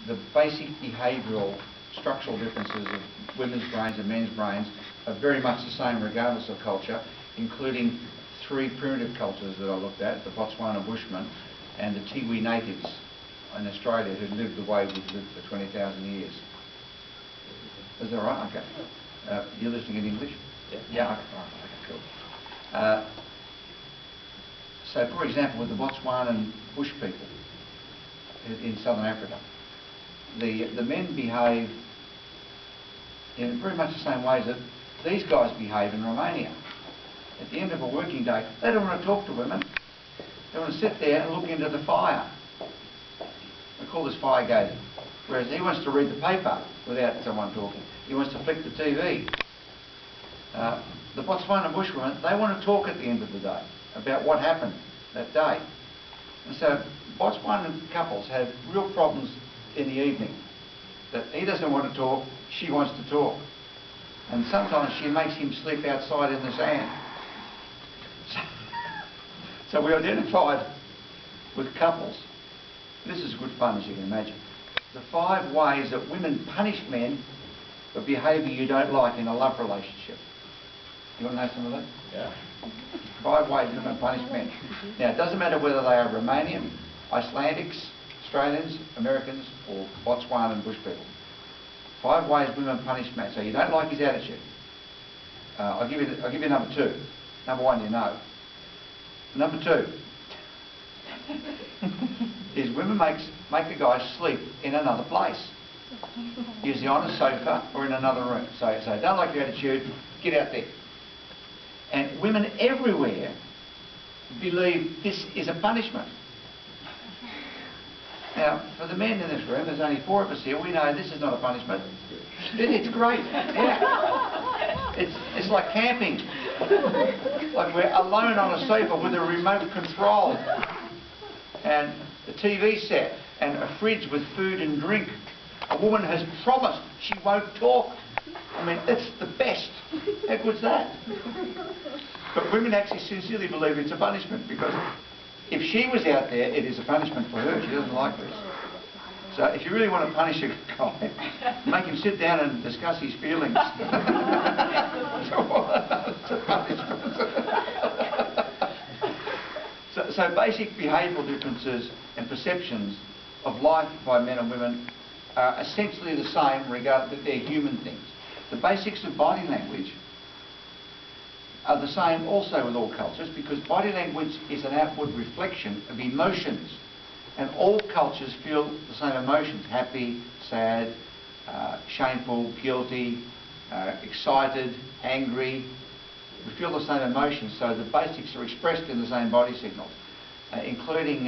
the basic behavioural structural differences of women's brains and men's brains are very much the same regardless of culture, including 3 primitive cultures that I looked at: the Botswana Bushmen and the Tiwi natives in Australia who lived the way we've lived for 20,000 years. Is that right? Okay. You're listening in English? Yeah. Okay, right, okay, cool. So, for example, with the Botswanan bush people in southern Africa, the men behave in very much the same ways that these guys behave in Romania. At the end of a working day, they don't want to talk to women. They want to sit there and look into the fire. We call this fire gazing. Whereas he wants to read the paper without someone talking. He wants to flick the TV. The Botswana Bushwomen, they want to talk at the end of the day about what happened that day. And so Botswanan couples have real problems in the evening. That he doesn't want to talk, she wants to talk. And sometimes she makes him sleep outside in the sand. So we identified with couples. This is good fun, as you can imagine. The 5 ways that women punish men for behaviour you don't like in a love relationship. You want to know some of that? Yeah. 5 ways women punish men. Now, it doesn't matter whether they are Romanian, Icelandics, Australians, Americans, or Botswanan bush people. 5 ways women punish men. So you don't like his attitude. I'll give you number 2. Number 1, you know. Number 2 is women make a guy sleep in another place. Usually on a sofa or in another room. So don't like your attitude, get out there. And women everywhere believe this is a punishment. Now, for the men in this room, there's only 4 of us here, we know this is not a punishment. It's great. Yeah. It's like camping. Like we're alone on a sofa with a remote control and a TV set and a fridge with food and drink. A woman has promised she won't talk. I mean, it's the best. How good's that? But women actually sincerely believe it's a punishment, because if she was out there, it is a punishment for her. She doesn't like this. So if you really want to punish a guy, make him sit down and discuss his feelings. It's a punishment. So basic behavioural differences and perceptions of life by men and women are essentially the same, regardless that they're human things. The basics of body language are the same also with all cultures, because body language is an outward reflection of emotions, and all cultures feel the same emotions: happy, sad, shameful, guilty, excited, angry. We feel the same emotions, so the basics are expressed in the same body signals, including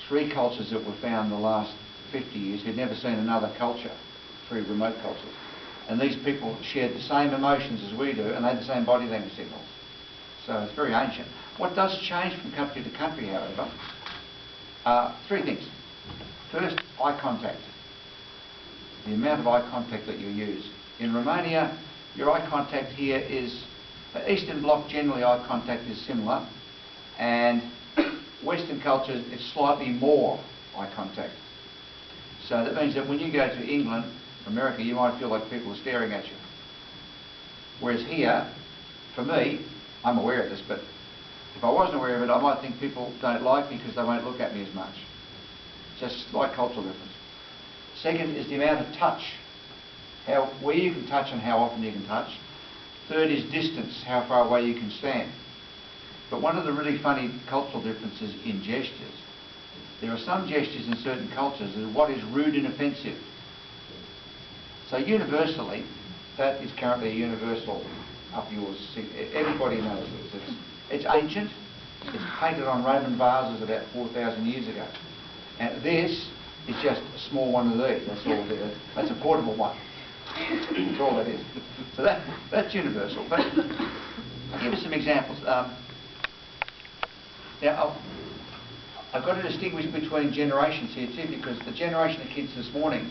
3 cultures that were found in the last 50 years who'd never seen another culture, 3 remote cultures. And these people shared the same emotions as we do, and they had the same body language signals. So it's very ancient. What does change from country to country, however, 3 things. First, eye contact. The amount of eye contact that you use. In Romania, your eye contact here is, Eastern Bloc generally eye contact is similar, and Western cultures it's slightly more eye contact. So that means that when you go to England, America, you might feel like people are staring at you. Whereas here, for me, I'm aware of this, but if I wasn't aware of it, I might think people don't like me because they won't look at me as much. Just slight cultural difference. Second is the amount of touch, where you can touch and how often you can touch. Third is distance, how far away you can stand. But one of the really funny cultural differences in gestures, there are some gestures in certain cultures that are what is rude and offensive. So universally, that is currently a universal up yours. Everybody knows this. It's ancient. It's painted on Roman vases about 4,000 years ago. And this is just a small one of these. That's all there. That's a portable one. That's all that is. So that's universal. But I'll give you some examples. Now, I've got to distinguish between generations here too, because the generation of kids this morning,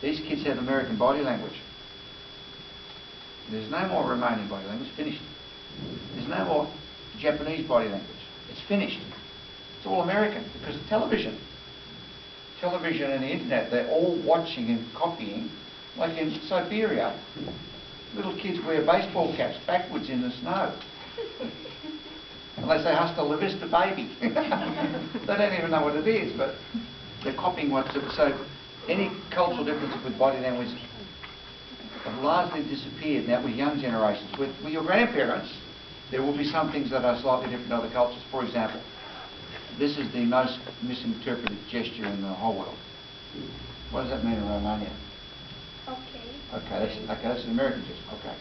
these kids have American body language. There's no more Romanian body language, finished. There's no more Japanese body language, it's finished. It's all American because of television. television and the internet, they're all watching and copying. Like in Siberia, little kids wear baseball caps backwards in the snow. And they say, hasta la vista, baby. They don't even know what it is, but they're copying what's it. So any cultural differences with body language have largely disappeared now with young generations. With your grandparents, there will be some things that are slightly different in other cultures. For example, this is the most misinterpreted gesture in the whole world. What does that mean in Romania? Okay, that's an American gesture. Okay.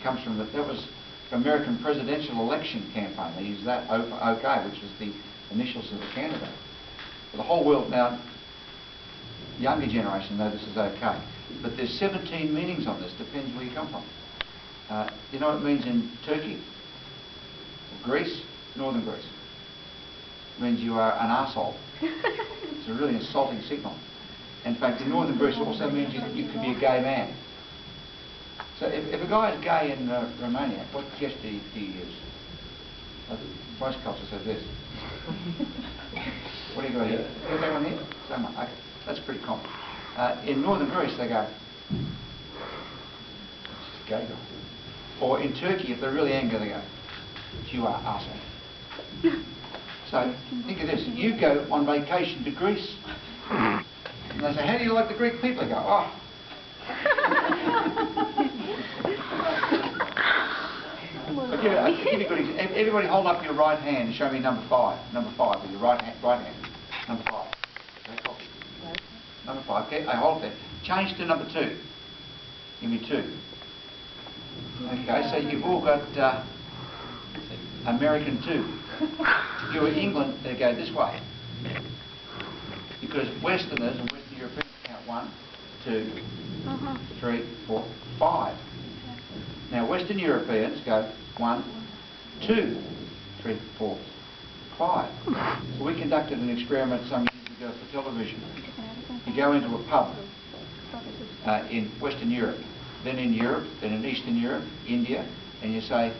Comes from that was American presidential election campaign. They used that OK, which was the initials of the candidate. For the whole world now, younger generation know this is OK. But there's 17 meanings on this, depends where you come from. You know what it means in Turkey? Greece, northern Greece. It means you are an arsehole. It's a really insulting signal. In fact, in northern Greece it also means you could be a gay man. So if a guy is gay in Romania, what gesture do you use? Most cultures have this. What do you got here? You got that one here? Same one. Okay. That's pretty common. In northern Greece they go, it's a gay guy. Or in Turkey, if they're really angry, they go, you are arsehole. So think of this. You go on vacation to Greece. And they say, how do you like the Greek people? They go, oh. I'll give you a good example. Everybody hold up your right hand and show me number 5. Number 5 with your right hand. Number 5. Okay, copy. Number 5. Okay, I hold that. Change to number 2. Give me 2. Okay, so you've all got American 2. If you're in England, they go this way. Because Westerners and Western Europeans count 1, 2, 3, 4, 5. Now Western Europeans go 1, 2, 3, 4, 5. So we conducted an experiment some years ago for television. You go into a pub in Western Europe, then in Europe, then in Eastern Europe, India, and you say,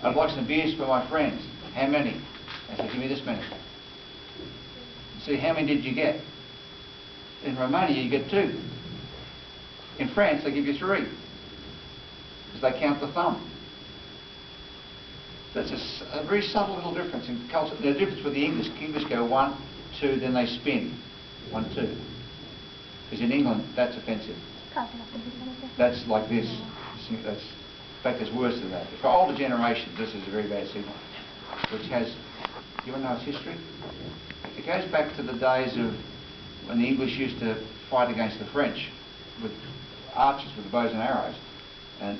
I'd like some beers for my friends. How many? They say, give me this many. See, how many did you get? In Romania, you get 2. In France, they give you 3. Because they count the thumb. That's a very subtle little difference in culture. The difference with the English go 1, 2, then they spin. 1, 2. Because in England, that's offensive. That's like this. In fact, it's worse than that. For older generations, this is a very bad signal. Which has, you want to know its history? It goes back to the days of when the English used to fight against the French with archers with the bows and arrows. And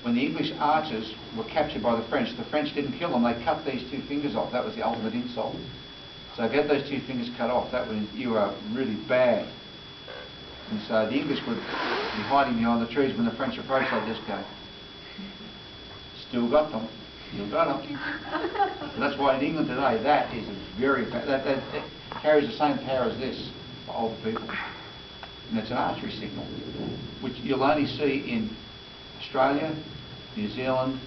when the English archers were captured by the French didn't kill them, they cut these 2 fingers off. That was the ultimate insult. So get those 2 fingers cut off, that was, you are really bad. And so the English would be hiding behind the trees when the French approached, they'd just go, still got them. Still got them. So that's why in England today, that is a very, that carries the same power as this for older people. And it's an archery signal, which you'll only see in Australia, New Zealand,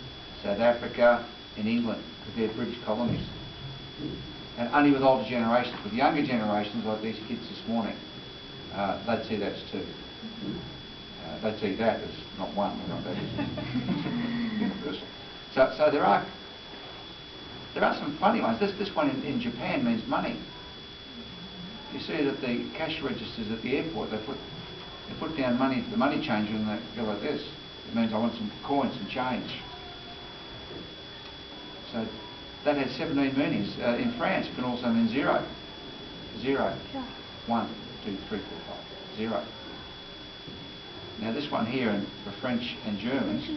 South Africa, and England, because they're British colonies. And only with older generations. With younger generations, like these kids this morning, they'd see that as 2. They'd see that as not 1, but that is universal. So there are some funny ones. This one in Japan means money. You see that the cash registers at the airport, they put down money, the money changer, and they go like this. It means I want some coins, some change. So that has 17 meanings. In France, it can also mean 0. 0. 1, 2, 3, 4, 5. 0. Now this one here for French and Germans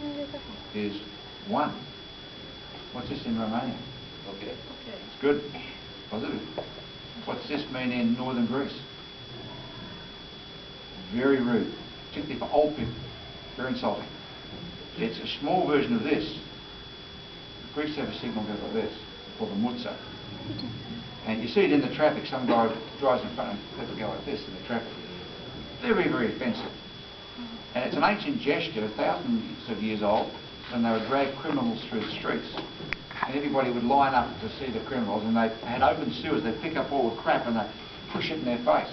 is 1. What's this in Romania? Okay. It's good. Positive. What's this mean in northern Greece? Very rude. Particularly for old people. Very insulting. It's a small version of this. The Greeks have a signal that goes like this, called the mutsa. And you see it in the traffic. Some guy drives in front and people go like this in the traffic. Very, very offensive. And it's an ancient gesture, thousands of years old, when they would drag criminals through the streets. And everybody would line up to see the criminals, and they had open sewers. They'd pick up all the crap and they'd push it in their face.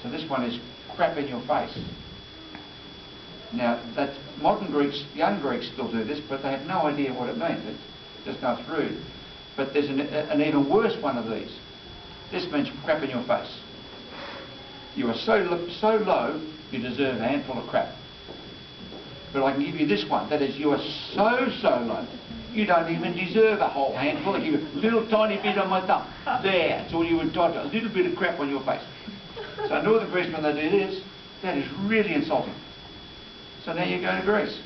So this one is crap in your face. Now, that's, modern Greeks, young Greeks still do this, but they have no idea what it means. It's just know it's rude. But there's an even worse one of these. This means crap in your face. You are so low, you deserve a handful of crap. But I can give you this one, that is, you are so low, you don't even deserve a whole handful. I give you a little tiny bit on my thumb. There, that's all you entitled to, a little bit of crap on your face. So Northern Greece, when they do this, that is really insulting. So now you go to Greece.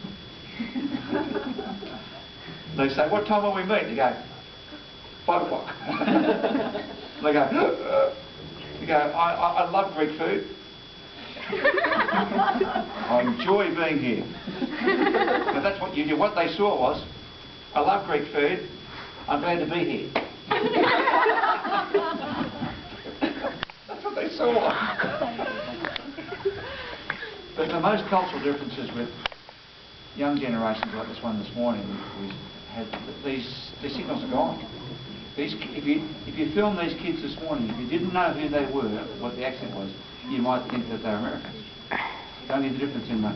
They say, what time will we meet? They go, 5 o'clock. They go, you go, I love Greek food. I enjoy being here. So that's what you do. What they saw was, I love Greek food, I'm glad to be here. That's what they saw. But the most cultural differences with young generations like this one this morning, these signals are gone. If you film these kids this morning, if you didn't know who they were, what the accent was, you might think that they're Americans. It's only the difference in the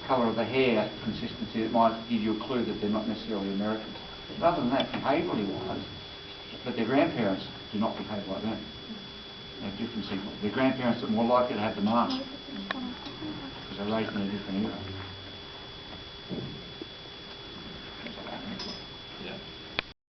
colour of the hair consistency that might give you a clue that they're not necessarily Americans. But other than that, behaviourally wise, but their grandparents do not behave like that. They have different signals. Their grandparents are more likely to have the mask because they're raised in a different era.